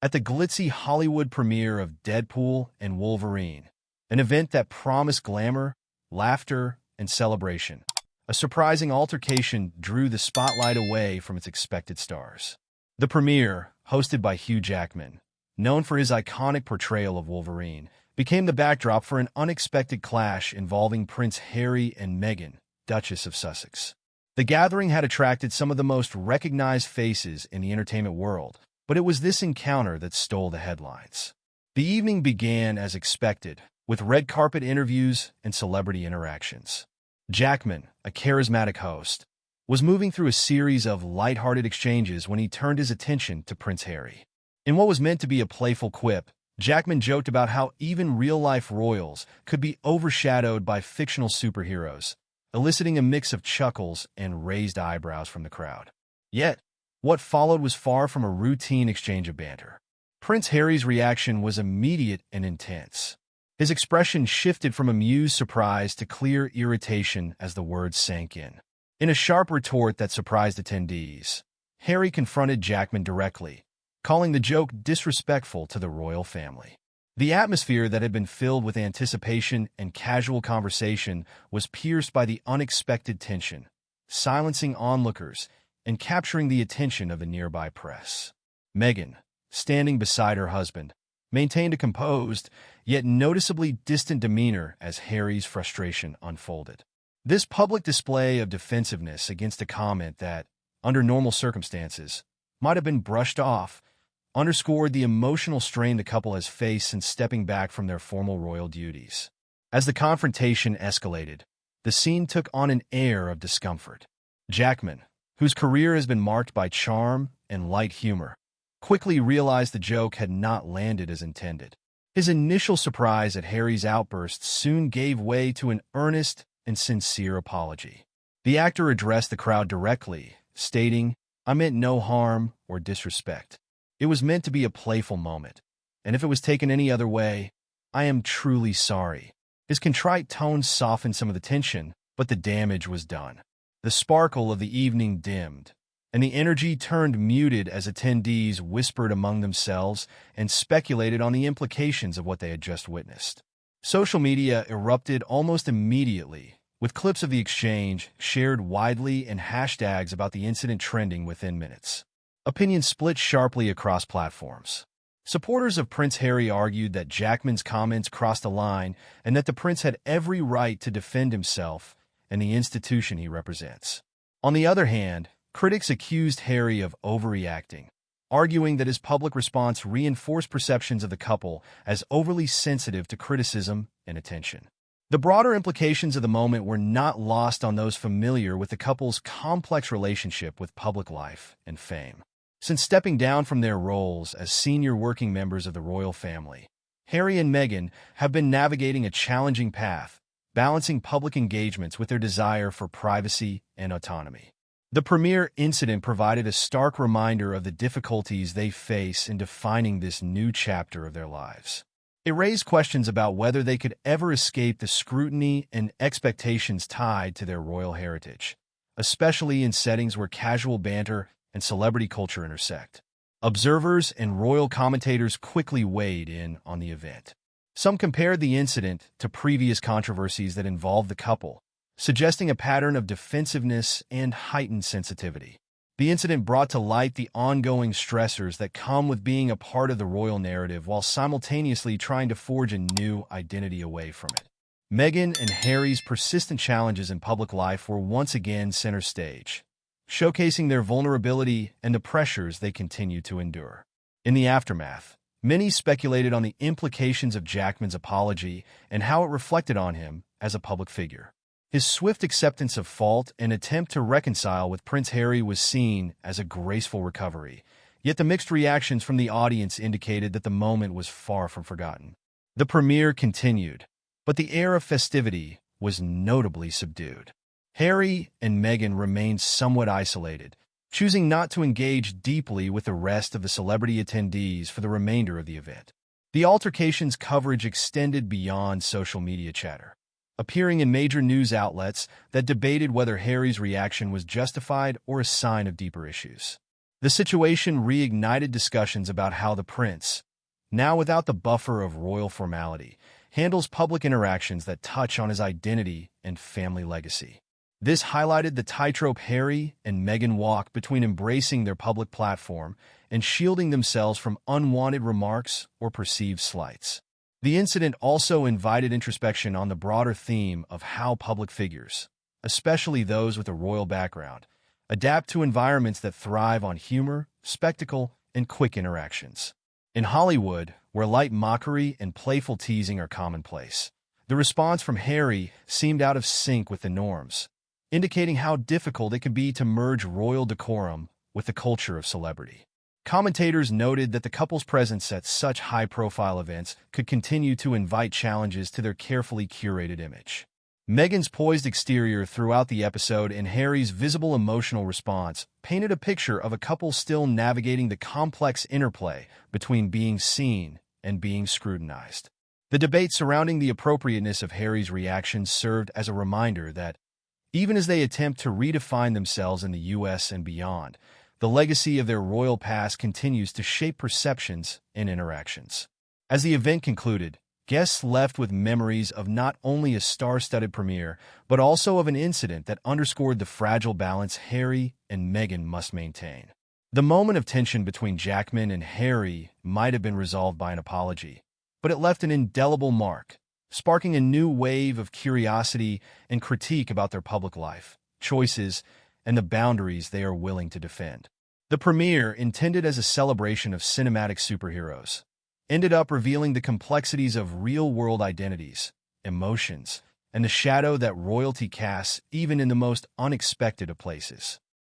at the glitzy Hollywood premiere of Deadpool and Wolverine, an event that promised glamour, laughter, and celebration. A surprising altercation drew the spotlight away from its expected stars. The premiere, hosted by Hugh Jackman, known for his iconic portrayal of Wolverine, became the backdrop for an unexpected clash involving Prince Harry and Meghan, Duchess of Sussex. The gathering had attracted some of the most recognized faces in the entertainment world, but it was this encounter that stole the headlines. The evening began as expected, with red carpet interviews and celebrity interactions. Jackman, a charismatic host, was moving through a series of lighthearted exchanges when he turned his attention to Prince Harry. In what was meant to be a playful quip, Jackman joked about how even real-life royals could be overshadowed by fictional superheroes, eliciting a mix of chuckles and raised eyebrows from the crowd. Yet, what followed was far from a routine exchange of banter. Prince Harry's reaction was immediate and intense. His expression shifted from amused surprise to clear irritation as the words sank in. In a sharp retort that surprised attendees, Harry confronted Jackman directly, calling the joke disrespectful to the royal family. The atmosphere that had been filled with anticipation and casual conversation was pierced by the unexpected tension, silencing onlookers and capturing the attention of the nearby press. Meghan, standing beside her husband, maintained a composed, yet noticeably distant demeanor as Harry's frustration unfolded. This public display of defensiveness against a comment that, under normal circumstances, might have been brushed off, underscored the emotional strain the couple has faced since stepping back from their formal royal duties. As the confrontation escalated, the scene took on an air of discomfort. Jackman, whose career has been marked by charm and light humor, quickly realized the joke had not landed as intended. His initial surprise at Harry's outburst soon gave way to an earnest and sincere apology. The actor addressed the crowd directly, stating, "I meant no harm or disrespect. It was meant to be a playful moment, and if it was taken any other way, I am truly sorry." His contrite tone softened some of the tension, but the damage was done. The sparkle of the evening dimmed, and the energy turned muted as attendees whispered among themselves and speculated on the implications of what they had just witnessed. Social media erupted almost immediately, with clips of the exchange shared widely and hashtags about the incident trending within minutes. Opinions split sharply across platforms. Supporters of Prince Harry argued that Jackman's comments crossed a line and that the prince had every right to defend himself and the institution he represents. On the other hand, critics accused Harry of overreacting, arguing that his public response reinforced perceptions of the couple as overly sensitive to criticism and attention. The broader implications of the moment were not lost on those familiar with the couple's complex relationship with public life and fame. Since stepping down from their roles as senior working members of the royal family, Harry and Meghan have been navigating a challenging path, balancing public engagements with their desire for privacy and autonomy. The premiere incident provided a stark reminder of the difficulties they face in defining this new chapter of their lives. It raised questions about whether they could ever escape the scrutiny and expectations tied to their royal heritage, especially in settings where casual banter and celebrity culture intersect. Observers and royal commentators quickly weighed in on the event. Some compared the incident to previous controversies that involved the couple, suggesting a pattern of defensiveness and heightened sensitivity. The incident brought to light the ongoing stressors that come with being a part of the royal narrative while simultaneously trying to forge a new identity away from it. Meghan and Harry's persistent challenges in public life were once again center stage, showcasing their vulnerability and the pressures they continue to endure. In the aftermath, many speculated on the implications of Jackman's apology and how it reflected on him as a public figure. His swift acceptance of fault and attempt to reconcile with Prince Harry was seen as a graceful recovery, yet the mixed reactions from the audience indicated that the moment was far from forgotten. The premiere continued, but the air of festivity was notably subdued. Harry and Meghan remained somewhat isolated, choosing not to engage deeply with the rest of the celebrity attendees for the remainder of the event. The altercation's coverage extended beyond social media chatter, appearing in major news outlets that debated whether Harry's reaction was justified or a sign of deeper issues. The situation reignited discussions about how the prince, now without the buffer of royal formality, handles public interactions that touch on his identity and family legacy. This highlighted the tightrope Harry and Meghan walk between embracing their public platform and shielding themselves from unwanted remarks or perceived slights. The incident also invited introspection on the broader theme of how public figures, especially those with a royal background, adapt to environments that thrive on humor, spectacle, and quick interactions. In Hollywood, where light mockery and playful teasing are commonplace, the response from Harry seemed out of sync with the norms, indicating how difficult it can be to merge royal decorum with the culture of celebrity. Commentators noted that the couple's presence at such high-profile events could continue to invite challenges to their carefully curated image. Meghan's poised exterior throughout the episode and Harry's visible emotional response painted a picture of a couple still navigating the complex interplay between being seen and being scrutinized. The debate surrounding the appropriateness of Harry's reactions served as a reminder that, even as they attempt to redefine themselves in the U.S. and beyond, the legacy of their royal past continues to shape perceptions and interactions. As the event concluded, guests left with memories of not only a star-studded premiere, but also of an incident that underscored the fragile balance Harry and Meghan must maintain. The moment of tension between Jackman and Harry might have been resolved by an apology, but it left an indelible mark, sparking a new wave of curiosity and critique about their public life, choices, and the boundaries they are willing to defend. The premiere, intended as a celebration of cinematic superheroes, ended up revealing the complexities of real-world identities, emotions, and the shadow that royalty casts even in the most unexpected of places.